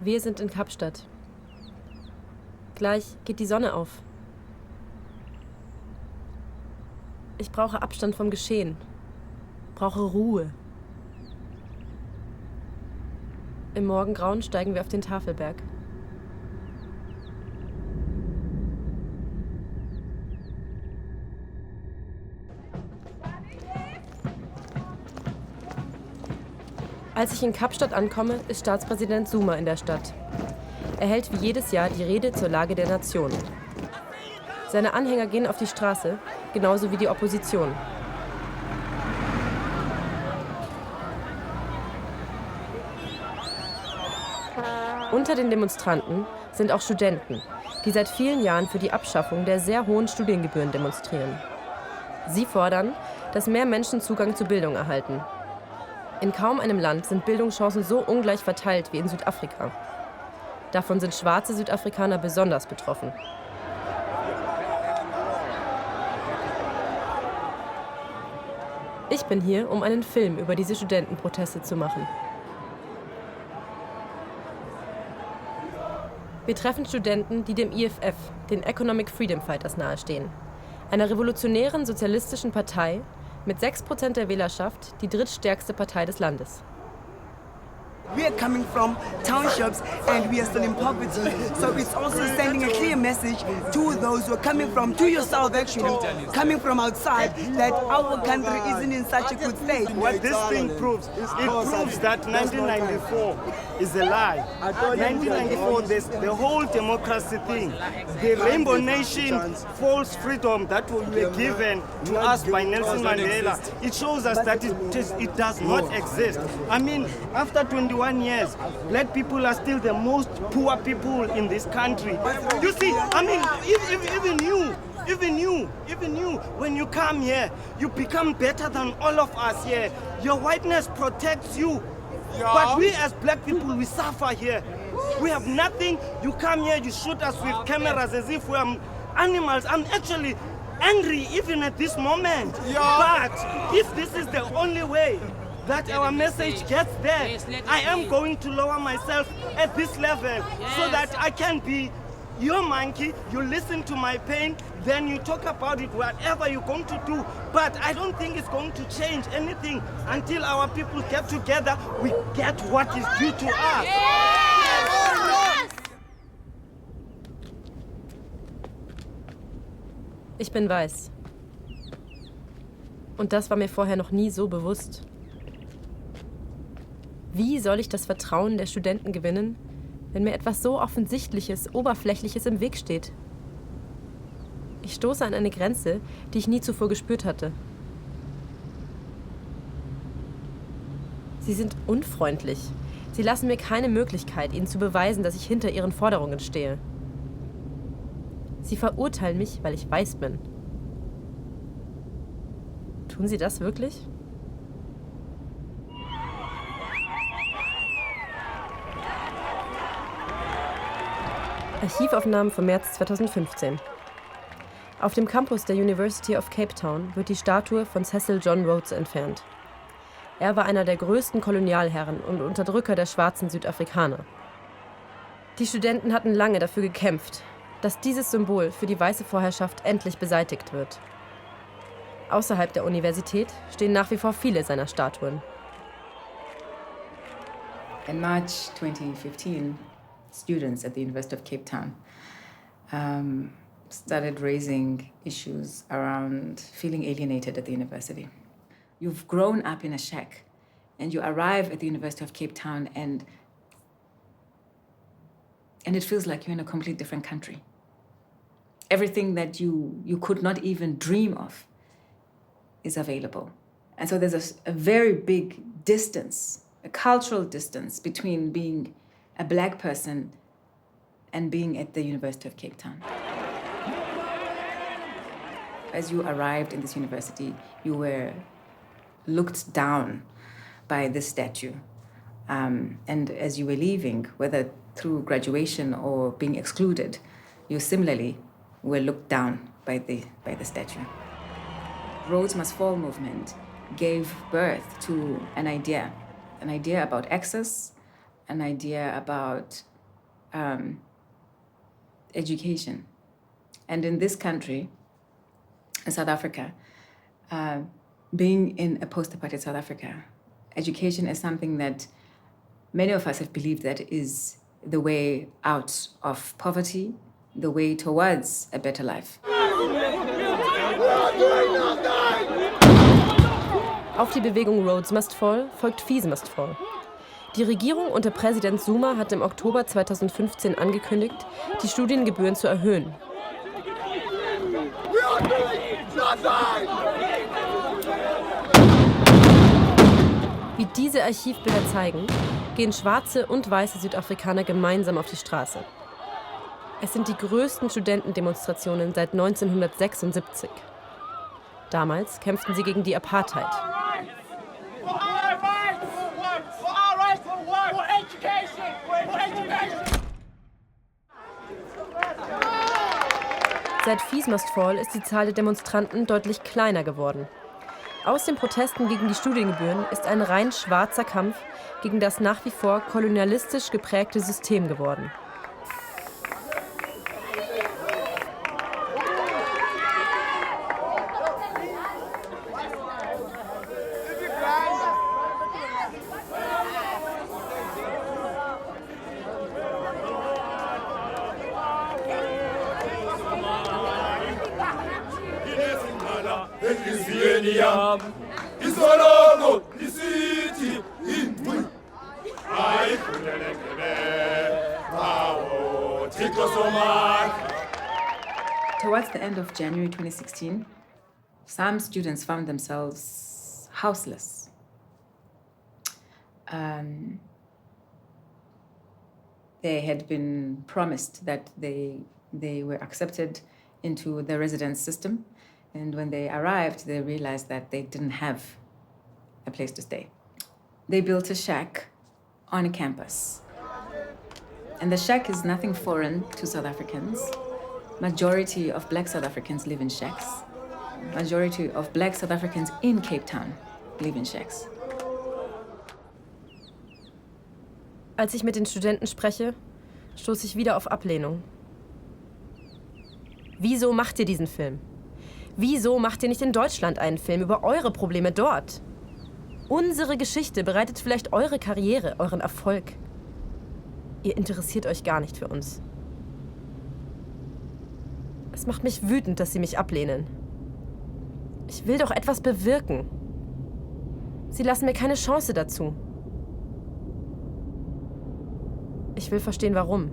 Wir sind in Kapstadt. Gleich geht die Sonne auf. Ich brauche Abstand vom Geschehen. Brauche Ruhe. Im Morgengrauen steigen wir auf den Tafelberg. Als ich in Kapstadt ankomme, ist Staatspräsident Zuma in der Stadt. Er hält wie jedes Jahr die Rede zur Lage der Nation. Seine Anhänger gehen auf die Straße, genauso wie die Opposition. Unter den Demonstranten sind auch Studenten, die seit vielen Jahren für die Abschaffung der sehr hohen Studiengebühren demonstrieren. Sie fordern, dass mehr Menschen Zugang zu Bildung erhalten. In kaum einem Land sind Bildungschancen so ungleich verteilt wie in Südafrika. Davon sind schwarze Südafrikaner besonders betroffen. Ich bin hier, um einen Film über diese Studentenproteste zu machen. Wir treffen Studenten, die dem EFF, den Economic Freedom Fighters, nahestehen. Einer revolutionären sozialistischen Partei, mit 6% der Wählerschaft die drittstärkste Partei des Landes. We are coming from townships and we are still in poverty. So it's also sending a clear message to those who are coming from, to yourself actually, coming from outside, that our country isn't in such a good state. What this thing proves, it proves that 1994 is a lie. 1994, the whole democracy thing, the Rainbow Nation false freedom that were given to us by Nelson Mandela, it shows us that it does not exist. I mean, after 21 years, black people are still the most poor people in this country. You see, I mean, even you, when you come here, you become better than all of us here. Your whiteness protects you. Yeah. But we as black people, we suffer here. We have nothing. You come here, you shoot us with cameras as if we're animals. I'm actually angry even at this moment. Yeah. But if this is the only way that our message gets there, I am going to lower myself at this level so that I can be your monkey, you listen to my pain, then you talk about it, whatever you're going to do. But I don't think it's going to change anything until our people get together, we get what is due to us. Ich bin weiß. Und das war mir vorher noch nie so bewusst. Wie soll ich das Vertrauen der Studenten gewinnen, wenn mir etwas so Offensichtliches, Oberflächliches im Weg steht? Ich stoße an eine Grenze, die ich nie zuvor gespürt hatte. Sie sind unfreundlich. Sie lassen mir keine Möglichkeit, ihnen zu beweisen, dass ich hinter ihren Forderungen stehe. Sie verurteilen mich, weil ich weiß bin. Tun sie das wirklich? Archivaufnahmen vom März 2015. Auf dem Campus der University of Cape Town wird die Statue von Cecil John Rhodes entfernt. Er war einer der größten Kolonialherren und Unterdrücker der schwarzen Südafrikaner. Die Studenten hatten lange dafür gekämpft, dass dieses Symbol für die weiße Vorherrschaft endlich beseitigt wird. Außerhalb der Universität stehen nach wie vor viele seiner Statuen. In March 2015, students at the University of Cape Town started raising issues around feeling alienated at the university. You've grown up in a shack and you arrive at the University of Cape Town and it feels like you're in a completely different country. Everything that you could not even dream of is available. And so there's a very big distance, a cultural distance between being a black person and being at the University of Cape Town. As you arrived in this university, you were looked down by this statue. And as you were leaving, whether through graduation or being excluded, you similarly were looked down by the statue. Rhodes Must Fall movement gave birth to an idea about access, an idea about education. And in this country, in South Africa, being in a post-apartheid South Africa, education is something that many of us have believed that is the way out of poverty, the way towards a better life. Auf die Bewegung Rhodes Must Fall folgt Fees Must Fall. Die Regierung unter Präsident Zuma hat im Oktober 2015 angekündigt, die Studiengebühren zu erhöhen. Wie diese Archivbilder zeigen, gehen schwarze und weiße Südafrikaner gemeinsam auf die Straße. Es sind die größten Studentendemonstrationen seit 1976. Damals kämpften sie gegen die Apartheid. Seit Fees Must Fall ist die Zahl der Demonstranten deutlich kleiner geworden. Aus den Protesten gegen die Studiengebühren ist ein rein schwarzer Kampf gegen das nach wie vor kolonialistisch geprägte System geworden. Towards the end of January 2016, some students found themselves houseless. They had been promised that they were accepted into the residence system, and when they arrived, they realized that they didn't have a place to stay. They built a shack on a campus. And the shack is nothing foreign to South Africans. Majority of Black South Africans live in shacks. Majority of Black South Africans in Cape Town live in shacks. Als ich mit den Studenten spreche, stoße ich wieder auf Ablehnung. Wieso macht ihr diesen Film? Wieso macht ihr nicht in Deutschland einen Film über eure Probleme dort? Unsere Geschichte bereitet vielleicht eure Karriere, euren Erfolg. Ihr interessiert euch gar nicht für uns. Es macht mich wütend, dass sie mich ablehnen. Ich will doch etwas bewirken. Sie lassen mir keine Chance dazu. Ich will verstehen, warum.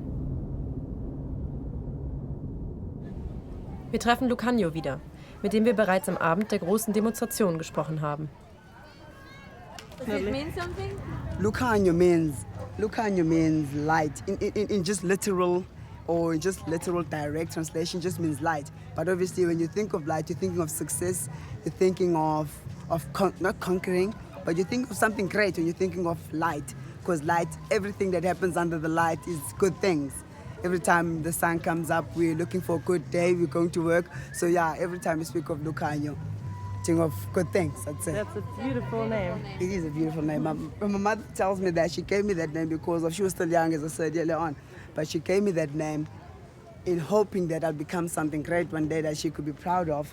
Wir treffen Lucanio wieder, mit dem wir bereits am Abend der großen Demonstration gesprochen haben. Does it mean something? Lucanio means light. In just literal or just literal direct translation just means light. But obviously when you think of light, you're thinking of success, you're thinking of not conquering, but you think of something great when you're thinking of light. Because light, everything that happens under the light is good things. Every time the sun comes up, we're looking for a good day, we're going to work. So yeah, every time we speak of Lucanio, think of good things, I'd say. That's a beautiful name. It is a beautiful name. My mother tells me that she gave me that name because she was still young, as I said earlier on. But she gave me that name in hoping that I'll become something great one day that she could be proud of.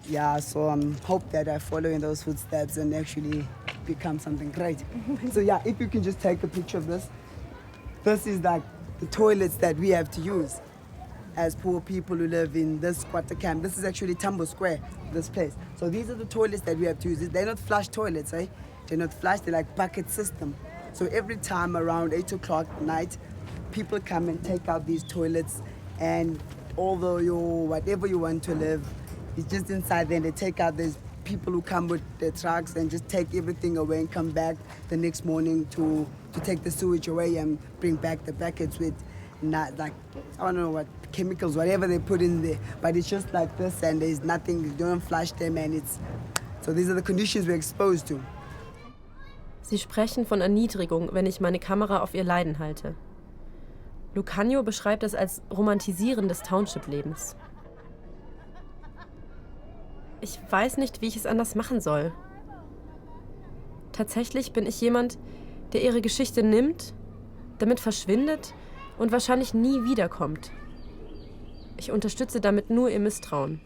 Yeah, so I hope that I follow in those footsteps and actually become something great. So yeah, if you can just take a picture of this. This is like the toilets that we have to use as poor people who live in this squatter camp. This is actually Tambo Square, this place. So these are the toilets that we have to use. They're not flush toilets, eh? They're not flush, they're like bucket system. So every time around 8 o'clock at night, people come and take out these toilets, and although whatever you want to live, it's just inside there, and they take out these people who come with their trucks and just take everything away and come back the next morning to take the sewage away and bring back the buckets with not like, I don't know what, chemicals, whatever they put in there. But it's just like this, and there's nothing, you don't flush them, and so these are the conditions we're exposed to. Sie sprechen von Erniedrigung, wenn ich meine Kamera auf ihr Leiden halte. Lucanio beschreibt es als Romantisieren des Township-Lebens. Ich weiß nicht, wie ich es anders machen soll. Tatsächlich bin ich jemand, der ihre Geschichte nimmt, damit verschwindet und wahrscheinlich nie wiederkommt. Ich unterstütze damit nur ihr Misstrauen.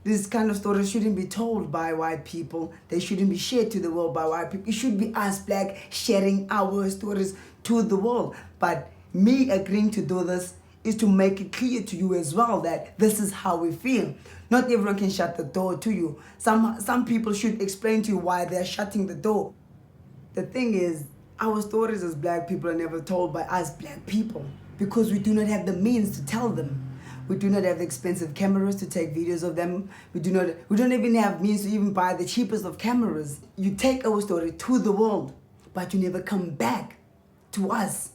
This kind of stories shouldn't be told by white people. They shouldn't be shared to the world by white people. It should be us black sharing our stories to the world. But me agreeing to do this is to make it clear to you as well that this is how we feel. Not everyone can shut the door to you. Some people should explain to you why they're shutting the door. The thing is, our stories as black people are never told by us black people because we do not have the means to tell them. We do not have expensive cameras to take videos of them. We don't even have means to even buy the cheapest of cameras. You take our story to the world, but you never come back to us.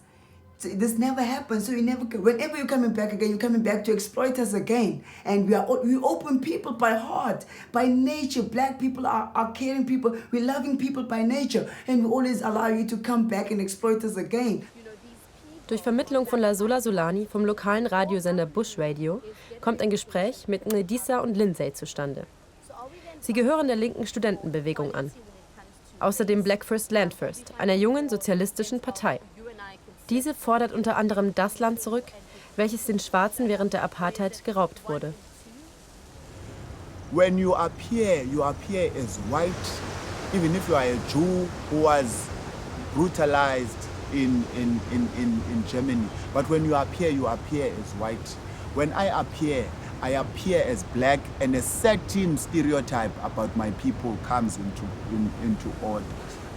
So this never happens. So whenever you're coming back again, you're coming back to exploit us again. And we open people by heart, by nature. Black people are caring people. We're loving people by nature. And we always allow you to come back and exploit us again. Durch Vermittlung von Lasola Solani vom lokalen Radiosender Bush Radio kommt ein Gespräch mit Nedisa und Lindsay zustande. Sie gehören der linken Studentenbewegung an. Außerdem Black First Land First, einer jungen sozialistischen Partei. Diese fordert unter anderem das Land zurück, welches den Schwarzen während der Apartheid geraubt wurde. When you appear as white, even if you are a Jew who was brutalized in Germany. But when you appear as white. When I appear as black, and a certain stereotype about my people comes into order.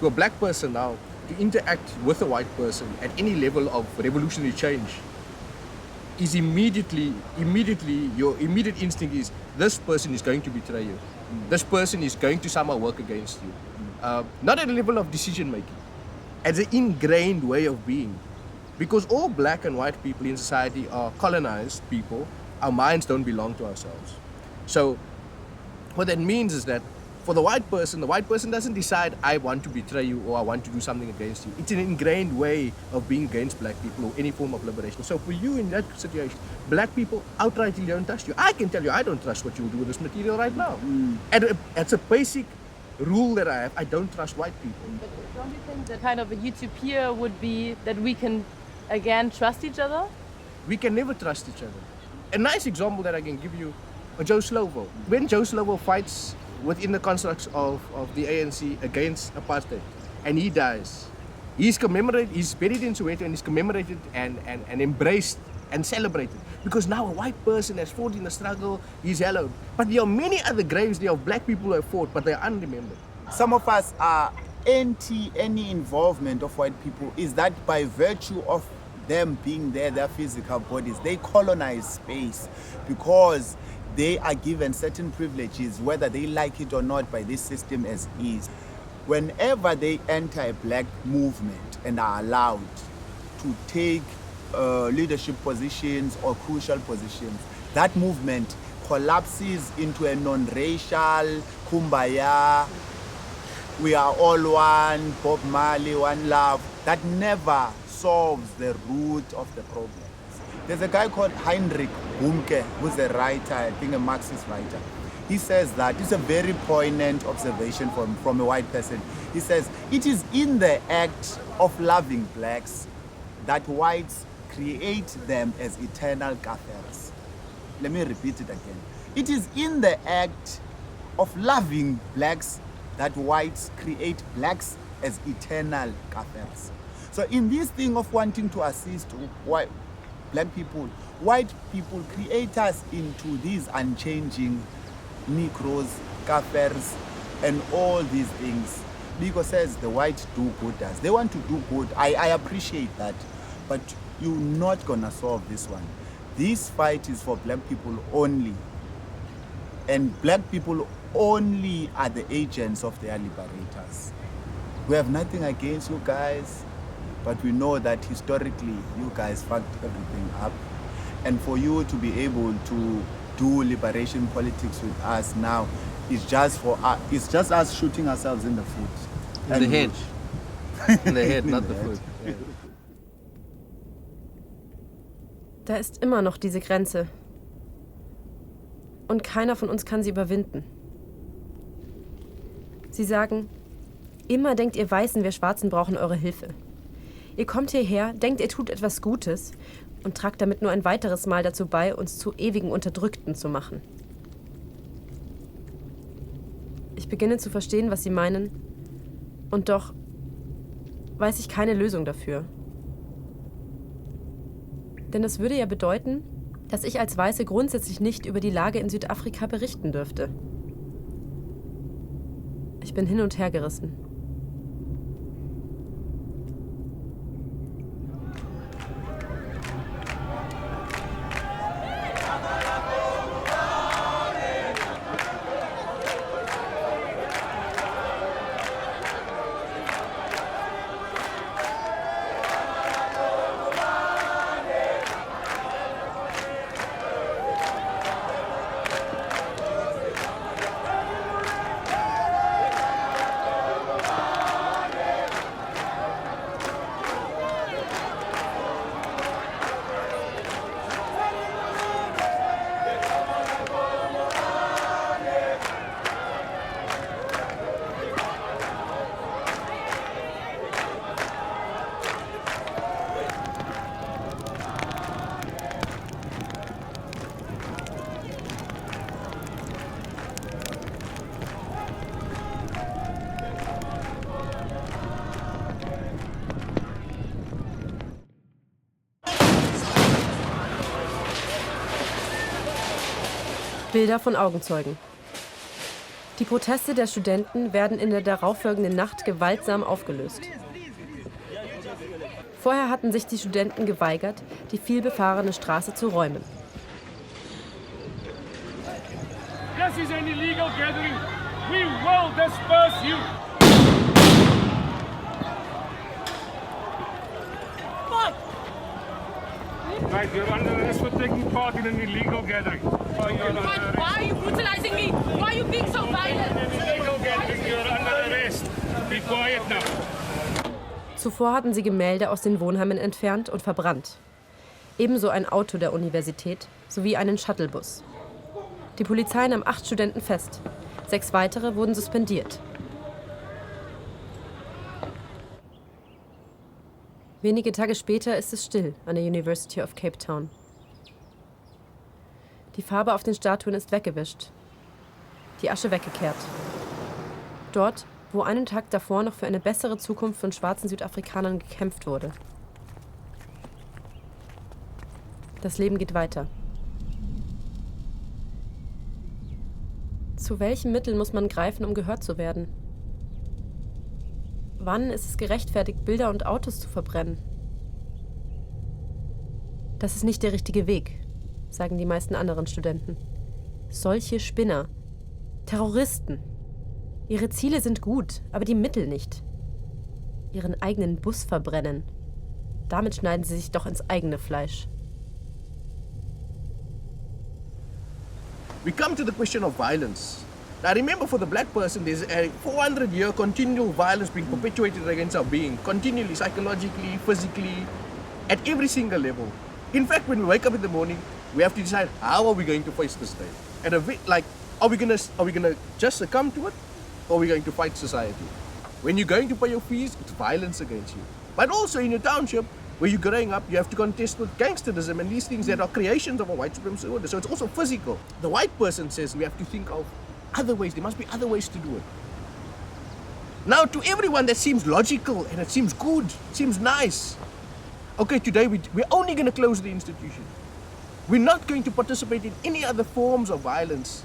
To a black person now, to interact with a white person at any level of revolutionary change is immediately your immediate instinct is this person is going to betray you. This person is going to somehow work against you. Not at a level of decision making. As an ingrained way of being. Because all black and white people in society are colonized people, our minds don't belong to ourselves. So what that means is that for the white person doesn't decide I want to betray you or I want to do something against you. It's an ingrained way of being against black people or any form of liberation. So for you in that situation, black people outrightly don't trust you. I can tell you I don't trust what you will do with this material right now. And it's a basic rule that I have. I don't trust white people. But don't you think that kind of a utopia would be that we can again trust each other? We can never trust each other. A nice example that I can give you, Joe Slovo. When Joe Slovo fights within the constructs of the ANC against apartheid and he dies, he's commemorated, he's buried in Soweto and he's commemorated and embraced and celebrated. Because now a white person has fought in the struggle, he's hallowed. But there are many other graves there of black people who have fought, but they are unremembered. Some of us are anti any involvement of white people. Is that by virtue of them being there, their physical bodies, they colonize space because they are given certain privileges, whether they like it or not, by this system as is. Whenever they enter a black movement and are allowed to take leadership positions or crucial positions, that movement collapses into a non-racial kumbaya, we are all one, Bob Marley, one love, that never solves the root of the problems. There's a guy called Heinrich Bumke, who's a writer, I think a Marxist writer. He says that, it's a very poignant observation from a white person. He says, it is in the act of loving blacks that whites create them as eternal kafirs. Let me repeat it again. It is in the act of loving blacks that whites create blacks as eternal kafirs. So in this thing of wanting to assist black people, white people create us into these unchanging Negroes, kafirs, and all these things. Because says the white do-gooders. They want to do good. I appreciate that. But you're not gonna solve this one. This fight is for black people only. And black people only are the agents of their liberators. We have nothing against you guys, but we know that historically you guys fucked everything up. And for you to be able to do liberation politics with us now is just for us. It's just us shooting ourselves in the foot. In the head. In the head, not the foot. Yeah. Da ist immer noch diese Grenze. Und keiner von uns kann sie überwinden. Sie sagen, immer denkt ihr Weißen, wir Schwarzen brauchen eure Hilfe. Ihr kommt hierher, denkt, ihr tut etwas Gutes und tragt damit nur ein weiteres Mal dazu bei, uns zu ewigen Unterdrückten zu machen. Ich beginne zu verstehen, was sie meinen, und doch weiß ich keine Lösung dafür. Denn das würde ja bedeuten, dass ich als Weiße grundsätzlich nicht über die Lage in Südafrika berichten dürfte. Ich bin hin und her gerissen. Bilder von Augenzeugen. Die Proteste der Studenten werden in der darauffolgenden Nacht gewaltsam aufgelöst. Vorher hatten sich die Studenten geweigert, die vielbefahrene Straße zu räumen. This is an illegal gathering. We will disperse you. Right, you're under arrest for taking part in an illegal gathering. Why are you brutalizing me? Why are you being so violent? An illegal gathering, you're under arrest. Be quiet now. Zuvor hatten sie Gemälde aus den Wohnheimen entfernt und verbrannt. Ebenso ein Auto der Universität sowie einen Shuttlebus. Die Polizei nahm 8 Studenten fest. 6 weitere wurden suspendiert. Wenige Tage später ist es still an der University of Cape Town. Die Farbe auf den Statuen ist weggewischt. Die Asche weggekehrt. Dort, wo einen Tag davor noch für eine bessere Zukunft von schwarzen Südafrikanern gekämpft wurde. Das Leben geht weiter. Zu welchen Mitteln muss man greifen, um gehört zu werden? Wann ist es gerechtfertigt, Bilder und Autos zu verbrennen? Das ist nicht der richtige Weg, sagen die meisten anderen Studenten. Solche Spinner, Terroristen. Ihre Ziele sind gut, aber die Mittel nicht. Ihren eigenen Bus verbrennen. Damit schneiden sie sich doch ins eigene Fleisch. We come to the question of violence. Now remember, for the black person, there's a 400-year continual violence being perpetuated against our being, continually, psychologically, physically, at every single level. In fact, when we wake up in the morning, we have to decide, how are we going to face this day? And are we gonna just succumb to it, or are we going to fight society? When you're going to pay your fees, it's violence against you. But also in your township, where you're growing up, you have to contest with gangsterism and these things that are creations of a white supremacy order. So it's also physical. The white person says we have to think of other ways. There must be other ways to do it. Now, to everyone that seems logical and it seems good, it seems nice. Okay, today we're only going to close the institution. We're not going to participate in any other forms of violence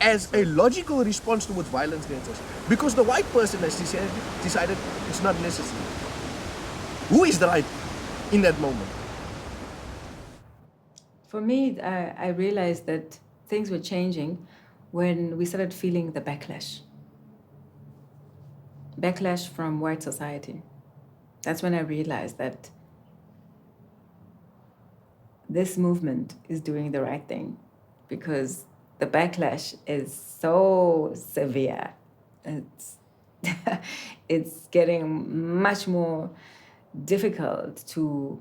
as a logical response towards violence against us. Because the white person has decided it's not necessary. Who is the right in that moment? For me, I realized that things were changing when we started feeling the backlash. Backlash from white society. That's when I realized that this movement is doing the right thing, because the backlash is so severe. It's getting much more difficult to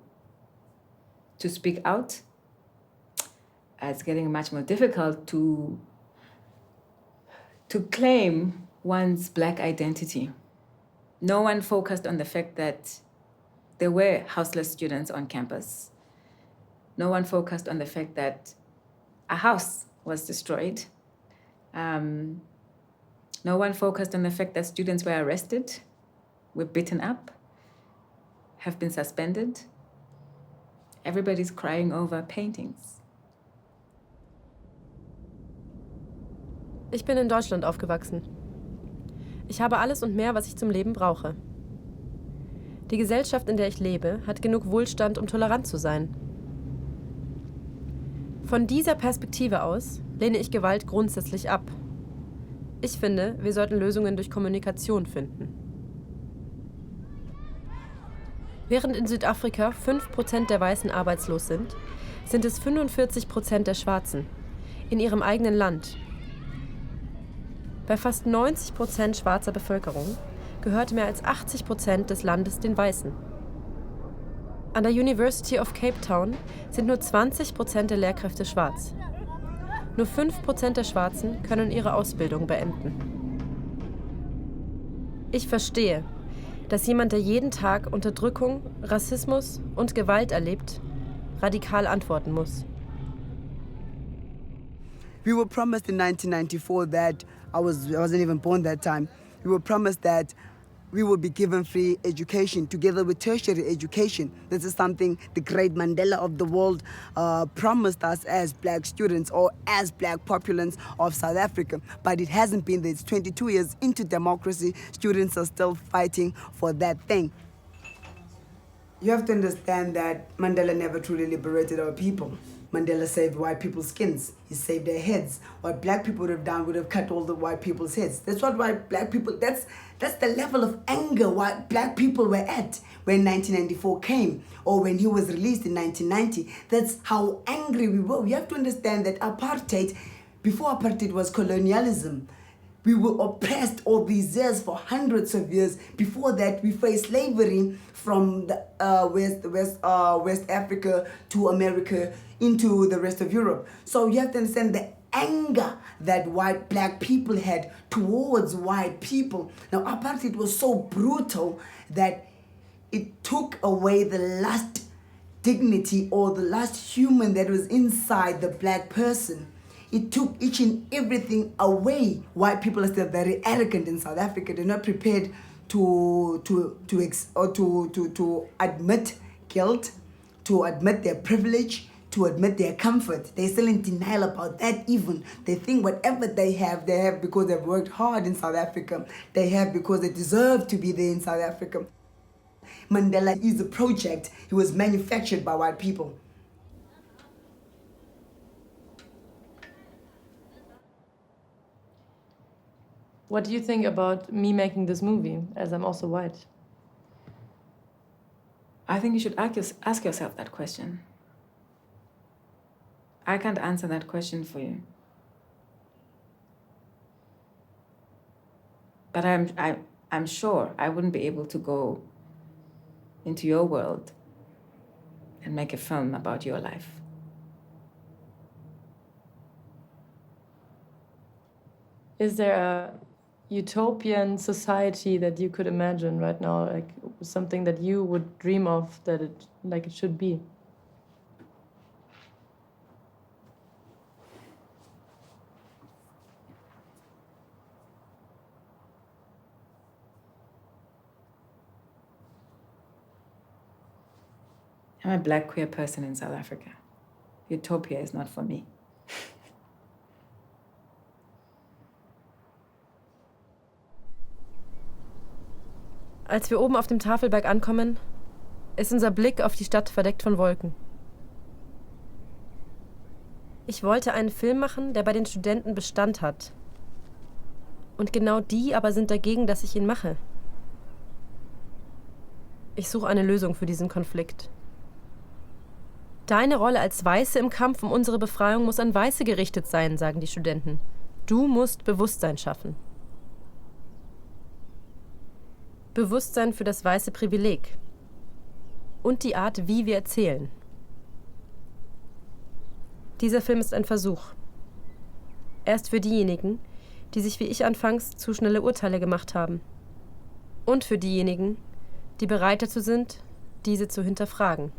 speak out. It's getting much more difficult to claim one's black identity. No one focused on the fact that There were houseless students on campus. No one focused on the fact that a house was destroyed. No one focused on the fact that students were arrested, were beaten up, have been suspended. Everybody's crying over paintings. Ich bin in Deutschland aufgewachsen. Ich habe alles und mehr, was ich zum Leben brauche. Die Gesellschaft, in der ich lebe, hat genug Wohlstand, um tolerant zu sein. Von dieser Perspektive aus lehne ich Gewalt grundsätzlich ab. Ich finde, wir sollten Lösungen durch Kommunikation finden. Während in Südafrika 5% der Weißen arbeitslos sind, sind es 45% der Schwarzen in ihrem eigenen Land. Bei fast 90% schwarzer Bevölkerung gehört mehr als 80% des Landes den Weißen. An der University of Cape Town sind nur 20% der Lehrkräfte schwarz. Nur 5% der Schwarzen können ihre Ausbildung beenden. Ich verstehe, dass jemand, der jeden Tag Unterdrückung, Rassismus und Gewalt erlebt, radikal antworten muss. We were promised in 1994 that I wasn't even born that time. We were promised that we would be given free education together with tertiary education. This is something the great Mandela of the world promised us as black students or as black populace of South Africa. But it hasn't been there. It's 22 years into democracy. Students are still fighting for that thing. You have to understand that Mandela never truly liberated our people. Mandela saved white people's skins. He saved their heads. What black people would have done would have cut all the white people's heads. That's what white black people, that's the level of anger white black people were at when 1994 came or when he was released in 1990. That's how angry we were. You have to understand that apartheid, before apartheid was colonialism. We were oppressed all these years for hundreds of years. Before that, we faced slavery from the West Africa to America into the rest of Europe. So you have to understand the anger that white black people had towards white people. Now, apartheid was so brutal that it took away the last dignity or the last human that was inside the black person. It took each and everything away. White people are still very arrogant in South Africa. They're not prepared to admit guilt, to admit their privilege, to admit their comfort. They're still in denial about that even. They think whatever they have because they've worked hard in South Africa. They have because they deserve to be there in South Africa. Mandela is a project. He was manufactured by white people. What do you think about me making this movie, as I'm also white? I think you should ask yourself that question. I can't answer that question for you. But I'm sure I wouldn't be able to go into your world and make a film about your life. Is there a utopian society that you could imagine right now, like something that you would dream of that it should be? I'm a black queer person in South Africa. Utopia is not for me. Als wir oben auf dem Tafelberg ankommen, ist unser Blick auf die Stadt verdeckt von Wolken. Ich wollte einen Film machen, der bei den Studenten Bestand hat. Und genau die aber sind dagegen, dass ich ihn mache. Ich suche eine Lösung für diesen Konflikt. Deine Rolle als Weiße im Kampf um unsere Befreiung muss an Weiße gerichtet sein, sagen die Studenten. Du musst Bewusstsein schaffen. Bewusstsein für das weiße Privileg und die Art, wie wir erzählen. Dieser Film ist ein Versuch. Er ist für diejenigen, die sich wie ich anfangs zu schnelle Urteile gemacht haben. Und für diejenigen, die bereit dazu sind, diese zu hinterfragen.